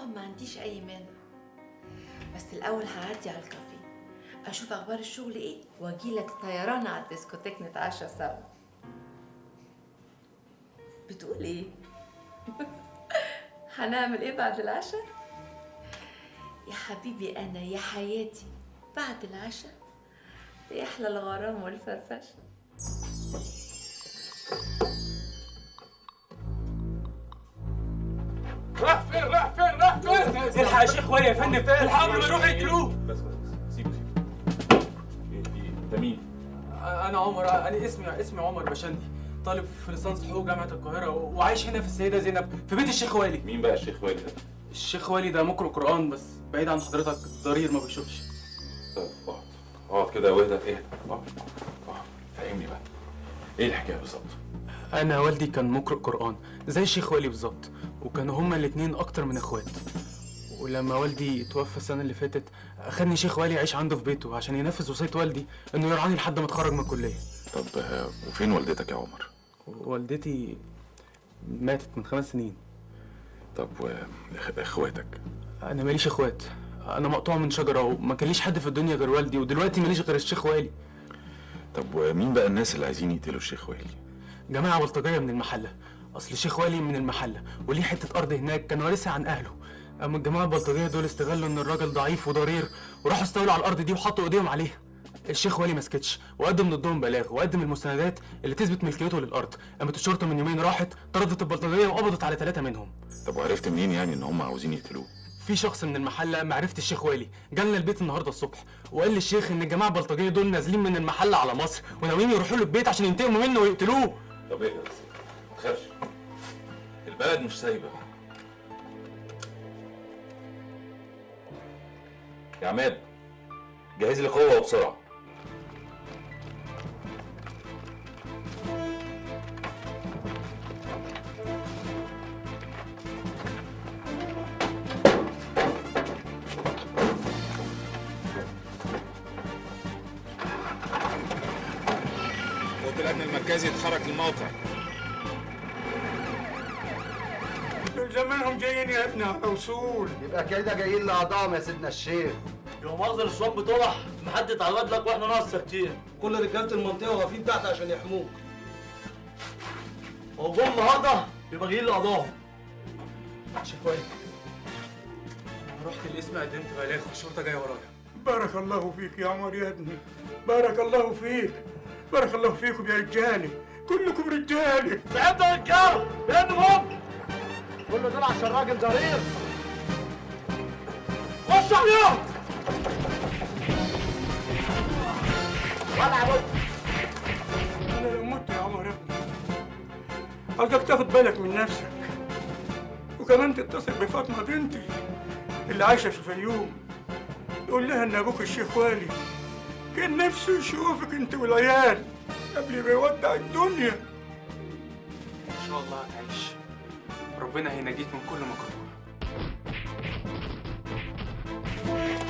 ما عنديش اي مانع، بس الاول هعدي على الكافيه اشوف اخبار الشغل ايه واجيلك طيران على الديسكوتيك نتعشى سوا. بتقول ايه؟ هنعمل ايه بعد العشاء؟ يا حبيبي انا يا حياتي بعد العشاء بيحلى الغرام والفرفشه. راح فين راح فين راح فين؟ الحق يا شيخ ولي يا فندم، الحق قبل ما يروحوا يقتلوه. بس سيبه ايه انت مين؟ انا عمر، انا اسمي عمر بشندي، طالب في ليسانس حقوق جامعه القاهره وعايش هنا في السيده زينب في بيت الشيخ والي. مين بقى الشيخ والي ده؟ الشيخ والي ده مقرئ قرآن بس بعيد عن حضرتك، ضرير ما بيشوفش. طب اقعد كده واهدى، اقعد فهمني بقى ايه الحكايه بالظبط؟ انا والدي كان مقرئ قرآن زي الشيخ والي بالظبط، وكانوا هما الاتنين اكتر من اخوات. ولما والدي توفى السنه اللي فاتت اخدني شيخ والي يعيش عنده في بيته عشان ينفذ وصيه والدي انه يرعاني لحد ما اتخرج من الكليه. طب وفين والدتك يا عمر؟ والدتي ماتت من 5 سنين. طب واخواتك؟ انا ماليش اخوات، انا مقطوع من شجره وما كانليش حد في الدنيا غير والدي، ودلوقتي ماليش غير الشيخ والي. طب ومين بقى الناس اللي عايزين يقتلوا الشيخ والي؟ جماعه بلطجيه من المحله، اصل الشيخ والي من المحله وليه حته ارض هناك كان وارثها عن اهله. اما الجماعه البلطجيه دول استغلوا ان الراجل ضعيف وضرير وراحوا استولوا على الارض دي وحطوا ايديهم عليها. الشيخ والي ما سكتش وقدم ضدهم بلاغ وقدم المستندات اللي تثبت ملكيته للارض. قامت الشرطه من يومين راحت طردت البلطجيه وقبضت على 3 منهم. طب وعرفت منين يعني ان هم عاوزين يقتلوه؟ في شخص من المحله معرفه الشيخ والي جالنا البيت النهارده الصبح وقال للشيخ ان الجماعه البلطجيه دول نازلين من المحله على مصر وناويين يروحوا له البيت عشان ينتقموا منه ويقتلوه. طب ايه بس ما تخافش، البلد مش سايبه. يا عماد جهز لي قوه وبسرعه. الأمن المركزي يتحرك للموقع. زمانهم جايين يا ابني على وصول. يبقى كده جايين لأعضائهم يا سيدنا الشيخ. يوم مؤاخذة الصواب بتوح محدد على بدلك واحنا ناقص كتير. كل رجالة المنطقة واقفين تحت عشان يحموك. هو جم النهارده يبقى جايين لأعضائهم. شيخ والي انا رحت القسم قدمت بلاغ والشرطه جايه ورايا. بارك الله فيك يا عمر يا ابني، بارك الله فيك، بارك الله فيكم يا رجالي، كلكم رجالي. تعبت يا رجاله، بيدهم كل دول عشان راجل ضرير. وسع اليوم. ولع بص. انا لو مت يا عمر يا ابني عاوزك تاخد بالك من نفسك، وكمان تتصل بفاطمه بنتي اللي عايشه في الفيوم، تقول لها ان ابوك الشيخ والي كان نفسه يشوفك انت والعيال قبل ما يودع الدنيا. ان شاء الله هتعيش، ربنا هينجيك من كل مكروه.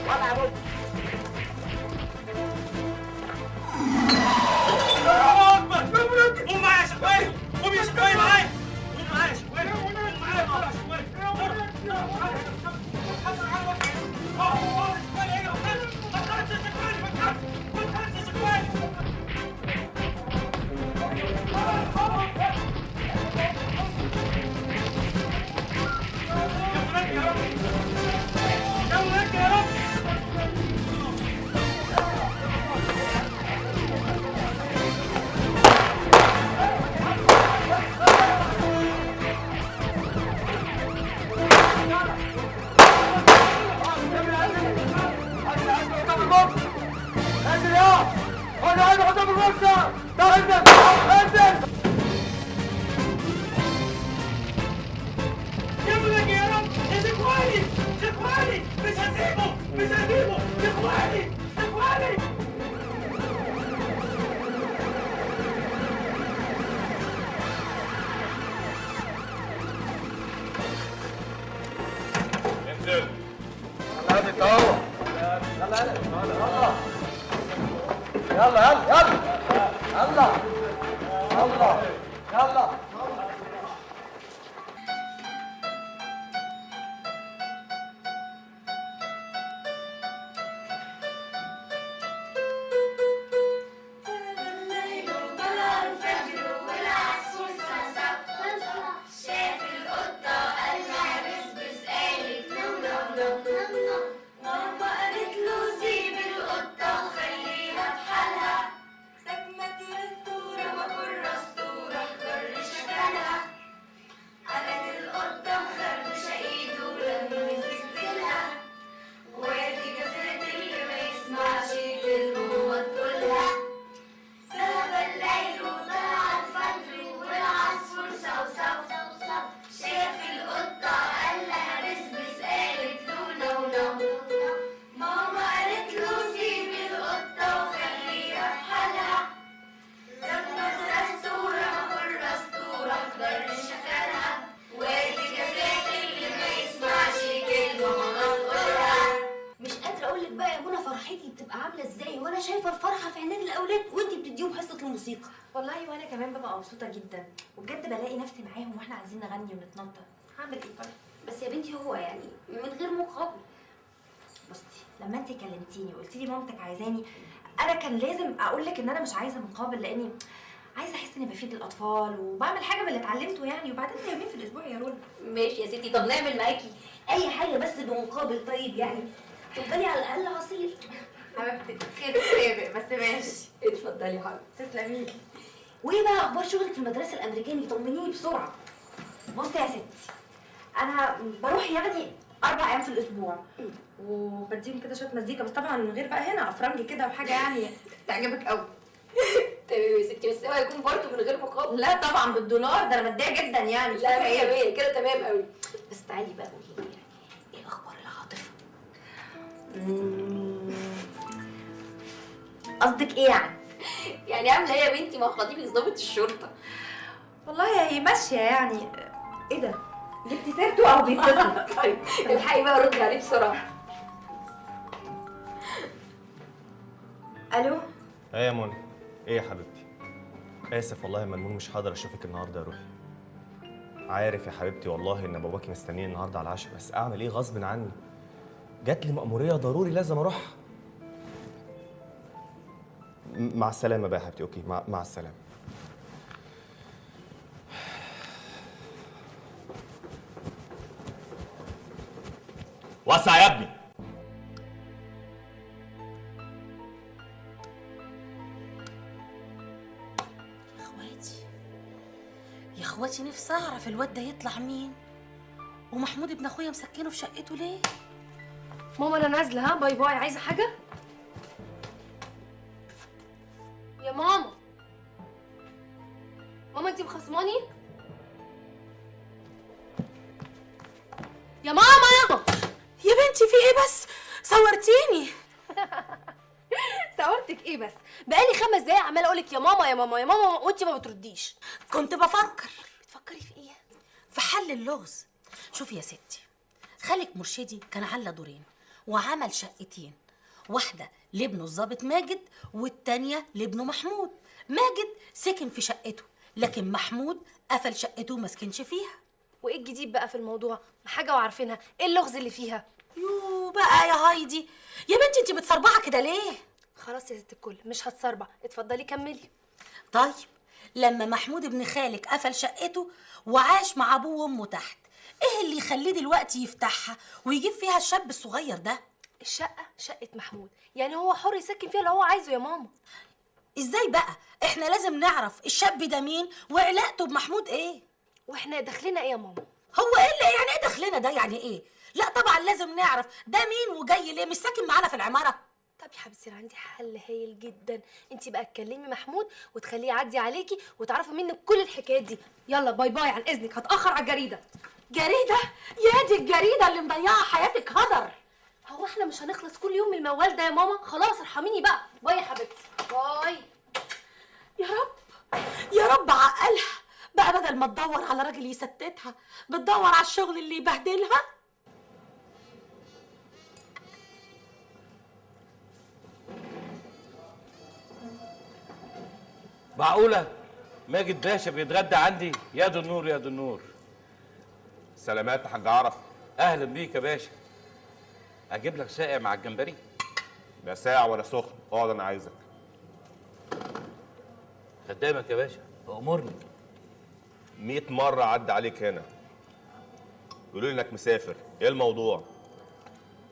ولع بص. الله اكبر. قوم معايا يا شيخ والي، قوم يا شيخ والي معايا، قوم معايا يا شيخ والي، قوم معايا يا شيخ والي. شايفه الفرحه في عينين الاولاد وانت بتديهم حصه الموسيقى. والله وانا كمان ببقى مبسوطه جدا، وبجد بلاقي نفسي معاهم واحنا عايزين نغني ونتنطط. هعمل ايه طيب؟ بس يا بنتي هو يعني من غير مقابل. بصي، لما انت كلمتيني وقلتي لي مامتك عايزاني، انا كان لازم اقول لك ان انا مش عايزه مقابل، لاني عايزه احس اني بفيد الاطفال وبعمل حاجه باللي اتعلمته يعني. وبعدين ده يومين في الاسبوع يا رولا. ماشي يا ستي، طب نعمل معاكي اي حاجه بس بمقابل. طيب يعني تفضلي على الاقل عصير. حبيبتي خير سابق بس ماشي. اتفضلي يا حبيبتي. تسلمي لي. وايه بقى اخبار شغلك في المدرسه الامريكاني؟ طمنيني بسرعه. بصي يا ستي، انا بروح يعني 4 ايام في الاسبوع، وبديهم كده شويه مزيكا، بس طبعا من غير بقى هنا افرنجي كده وحاجه يعني تعجبك قوي. تمام يا ستي، بس اوعى يكون برضه من غير مقابل. لا طبعا بالدولار، ده انا متضايقه جدا يعني. لا مية كده تمام قوي. بس تعالي بقى قولي لي يعني ايه اخبار العاطفه؟ قصدك ايه يعني؟ يعني عامله ايه يا بنتي مع خطيبك ضابط الشرطه؟ والله هي ماشيه يعني. ايه ده؟ جبتي سيرته او بيتصل؟ طيب الحقي بقى ردي عليه بسرعه. الو. ايه يا منى؟ ايه يا حبيبتي؟ اسف والله يا منمون، مش هقدر اشوفك النهارده يا روحي. عارف يا حبيبتي والله ان باباكي مستنيني النهارده على العشاء، بس اعمل ايه غصب عني. جات لي مأمورية ضروري لازم اروح. مع السلامة بقى يا حبيبتي. اوكي مع السلامة. وسع يا ابني. يا اخواتي نفسي اعرف الواد ده يطلع مين، ومحمود ابن اخويا مسكنه في شقته ليه؟ ماما انا نازله، ها باي باي. عايزه حاجه يا ماما؟ ماما انتي مخصماني يا ماما؟ يا بنتي في ايه بس؟ صورتيني. صورتك ايه بس؟ بقالي 5 دقايق عماله اقولك يا ماما يا ماما يا ماما وانتي ما بترديش. كنت بفكر. بتفكري في ايه؟ في حل اللغز. شوفي يا ستي، خالك مرشدي كان على دورين وعمل شقتين، واحدة لابنه الظابط ماجد والتانية لابنه محمود. ماجد سكن في شقته، لكن محمود قفل شقته وما سكنش فيها. وايه الجديد بقى في الموضوع؟ حاجه وعارفينها، ايه اللغز اللي فيها؟ يو بقى يا هايدي، يا بنتي انتي بتصربعي كده ليه؟ خلاص يا ست الكل مش هتصربع، اتفضلي كملي. طيب لما محمود ابن خالك قفل شقته وعاش مع ابوه وامه تحت، ايه اللي يخليه دلوقتي يفتحها ويجيب فيها الشاب الصغير ده؟ الشقه شقه محمود، يعني هو حر يسكن فيها اللي هو عايزه يا ماما. ازاي بقى؟ احنا لازم نعرف الشاب ده مين وعلاقته بمحمود ايه. واحنا دخلنا ايه يا ماما؟ هو ايه اللي يعني ايه دخلنا ده؟ يعني ايه؟ لا طبعا لازم نعرف ده مين وجاي ليه، مش ساكن معانا في العماره. طب يا حبيبتي انا عندي حل هايل جدا، انت بقى تكلمي محمود وتخليه يعدي عليكي وتعرفوا منك كل الحكايات دي. يلا باي باي، عن اذنك هتاخر على الجريده. جريده؟ يا دي الجريده اللي مضيعه حياتك هدر. هو احنا مش هنخلص كل يوم من الموال ده يا ماما؟ خلاص ارحميني بقى. باي يا حبيبتي، باي. يا رب يا رب عقلها بقى، بدل ما تدور على راجل يستتها بتدور على الشغل اللي يبهدلها. معقولة ماجد باشا بيتغدى عندي؟ يا دي النور يا دي النور. سلامات يا حاج عرف. أهلا بيك يا باشا. أجيب لك ساقع مع الجمبري؟ لا ساعة ولا سخن، اقعد انا عايزك. خدامك يا باشا، أمرني. 100 مرة عدى عليك هنا يقولوا لي انك مسافر، ايه الموضوع؟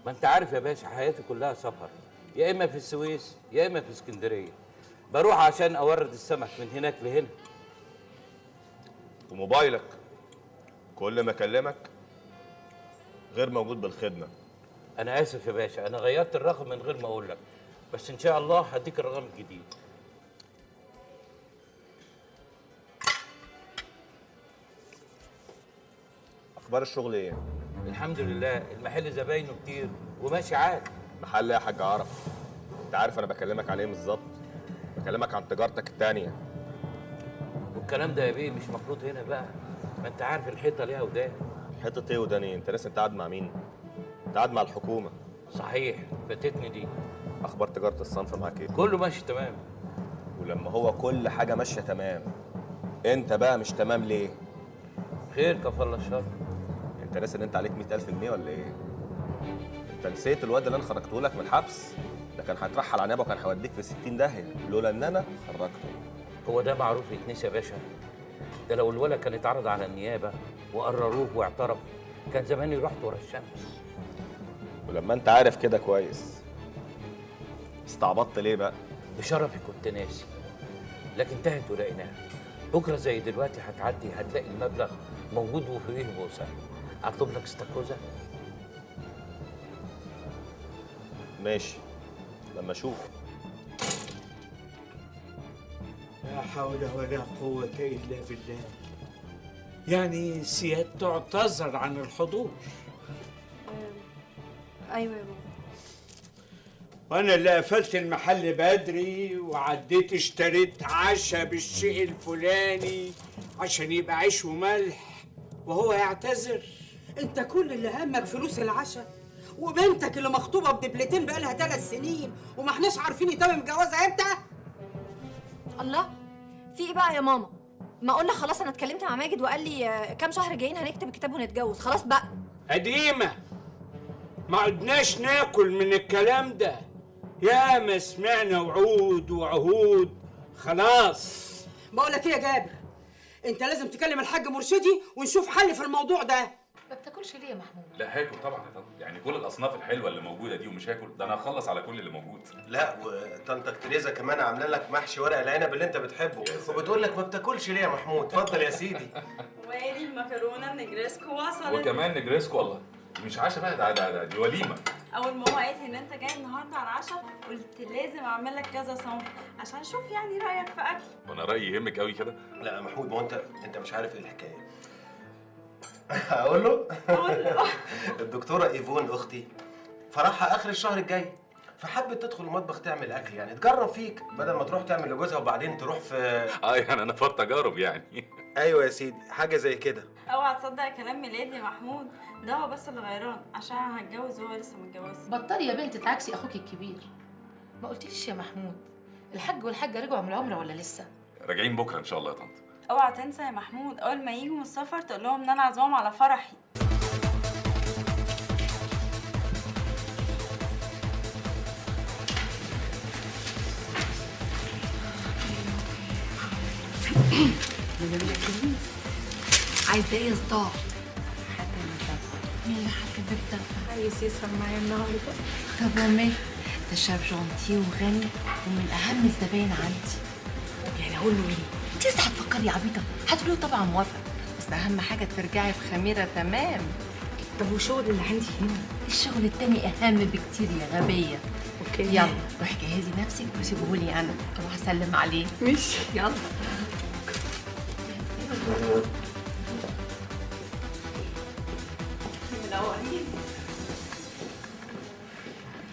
ما أنت عارف يا باشا حياتي كلها سفر، يا إما في السويس يا إما في اسكندرية. بروح عشان أورد السمك من هناك لهنا. وموبايلك كل ما اكلمك غير موجود بالخدمة. أنا آسف يا باشا، أنا غيرت الرقم من غير ما أقول لك، بس إن شاء الله هديك الرقم الجديد. اخبار الشغل ايه؟ الحمد لله، المحل زباينه كتير وماشي عادي. محل ايه يا حاج عرف؟ انت عارف انا بكلمك عن ايه بالظبط؟ بكلمك عن تجارتك التانية. والكلام ده يا بيه مش مفروض هنا بقى، ما انت عارف الحيطه ليها ودان. حيطة ايه ودان ايه؟ انت لسه قاعد مع مين؟ انت قاعد مع الحكومة. صحيح، فاتتني دي. اخبار تجاره الصنف معاك ايه؟ كله ماشي تمام. ولما هو كل حاجه ماشيه تمام، انت بقى مش تمام ليه؟ خير كفر الله الشر. انت ناسي ان انت عليك 100,000 جنيه ولا ايه؟ انت نسيت الواد اللي انا خرجته لك من الحبس؟ ده كان هيترحل على نيابه وكان هيوديك في 60 داهيه لولا ان انا خرجته. هو ده معروف يتنسى يا باشا؟ ده لو الولد كان اتعرض على النيابه وقرروه واعترف كان زماني رحت ورا الشمس. ولما انت عارف كده كويس استعبطت ليه بقى؟ بشرفي كنت ناسي، لكن انتهت ولقيناها. بكره زي دلوقتي هتعدي هتلاقي المبلغ موجود وفيه بوسه. اطلب لك استاكوزا؟ ماشي لما اشوف. لا حول ولا قوة إلا بالله. يعني سيادته اعتذر عن الحضور. ايوه يا بابا. وأنا اللي قفلت المحل بدري وعديت اشتريت عشا بالشيء الفلاني عشان يبقى عيش وملح وهو يعتذر. انت كل اللي همك فلوس العشاء وبنتك اللي مخطوبه بدبلتين بقالها 3 سنين وما احناش عارفين يتم جوازها امتى. الله، في ايه بقى يا ماما؟ ما قلنا خلاص، انا اتكلمت مع ماجد وقال لي كام شهر جايين هنكتب الكتاب ونتجوز، خلاص بقى. قديمة، ما عدناش ناكل من الكلام ده. يا ما سمعنا وعود وعهود، خلاص. بقول لك ايه يا جابر، انت لازم تكلم الحاج مرشدي ونشوف حل في الموضوع ده. ما بتاكلش ليه يا محمود؟ لا هاكل طبعا يا طنط، يعني كل الاصناف الحلوه اللي موجوده دي ومش هاكل؟ ده انا هخلص على كل اللي موجود. لا وطنطك تريزا كمان عامله لك محشي ورق العنب اللي انت بتحبه وبتقول لك ما بتاكلش ليه يا محمود؟ اتفضل يا سيدي. وادي المكرونه النجريسكو وصلت. وكمان نجريسكو؟ والله مش عشاء بقى، ده دي وليمه. اول ما هو قالت لي ان انت جاي النهارده على العشاء قلت لازم اعمل لك كذا صنف عشان اشوف يعني رايك في اكل. وانا رايي يهمك قوي كده؟ لا يا محمود، ما هو انت مش عارف ايه الحكايه. اقول له؟ الدكتوره ايفون اختي فرحها اخر الشهر الجاي، فحبت تدخل المطبخ تعمل اكل، يعني تجرب فيك بدل ما تروح تعمل لجوزها وبعدين تروح في يعني انا فاضي تجارب يعني. ايوه يا سيدي، حاجه زي كده. اوعى تصدق كلام ميلاد يا محمود، ده هو بس اللي غيران عشان انا هتجوز وهو لسه متجوزش. بطلي يا بنت تعكسي اخوك الكبير. ما قلتليش يا محمود الحاج والحاجه رجعوا من العمره ولا لسه؟ راجعين بكره ان شاء الله يا طنط. اوعى تنسى يا محمود اول ما يجوا من السفر تقول لهم ان انا عازمهم على فرحي. عايزه ايه يا صداع؟ مين اللي هتكبر دفع؟ عايز يسهر معايا النهارده. طب ومال؟ ده شاب جونتي وغني ومن اهم الزباين عندي. يعني اقول له ايه؟ انت لسه هتفكري يا عبيطه؟ هتقولي له طبعا موافقه، بس اهم حاجه ترجعي بخميره تمام. طب والشغل اللي عندي هنا؟ الشغل التاني اهم بكتير يا غبيه. اوكي يلا روحي جهزي نفسك وسيبهولي انا اروح اسلم عليه. ماشي يلا.